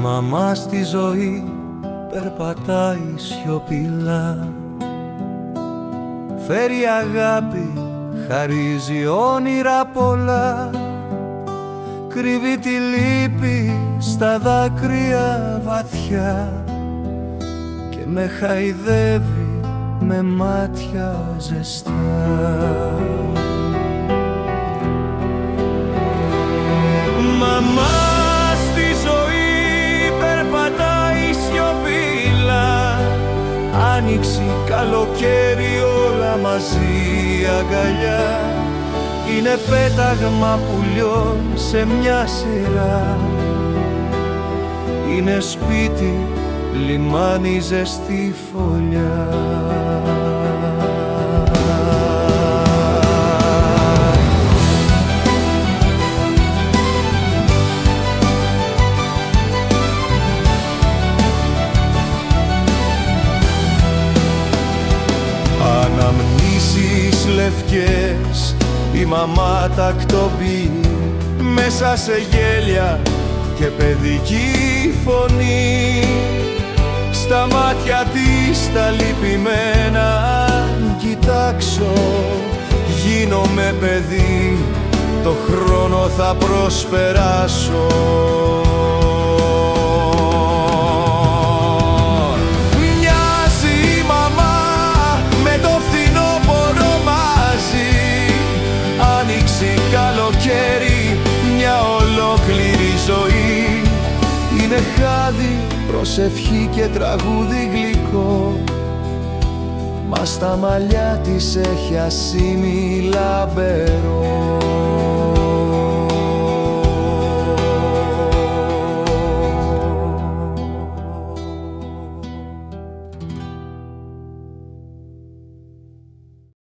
Μαμά στη ζωή περπατάει σιωπηλά, φέρει αγάπη, χαρίζει όνειρα πολλά, κρύβει τη λύπη στα δάκρυα βαθιά και με χαϊδεύει με μάτια ζεστά. Μαμά στη ζωή περπατάει σιωπηλά, άνοιξη, καλοκαίρι, όλα μαζί αγκαλιά. Είναι πέταγμα πουλιών σε μια σειρά, είναι σπίτι, λιμάνι, ζεστή φωλιά. Αναμνήσεις λευκές, η μαμά τακτοποιεί μέσα σε γέλια και παιδική φωνή. Στα μάτια της τα λυπημένα, αν κοιτάξω γίνομαι παιδί, το χρόνο θα προσπεράσω. Μοιάζει η μαμά με το φθινόπωρο μαζί, άνοιξη, καλοκαίρι, μια ολόκληρη ζωή. Είναι χάδι, προσευχή και τραγούδι γλυκό, μα στα μαλλιά της έχει ασήμι λαμπερό.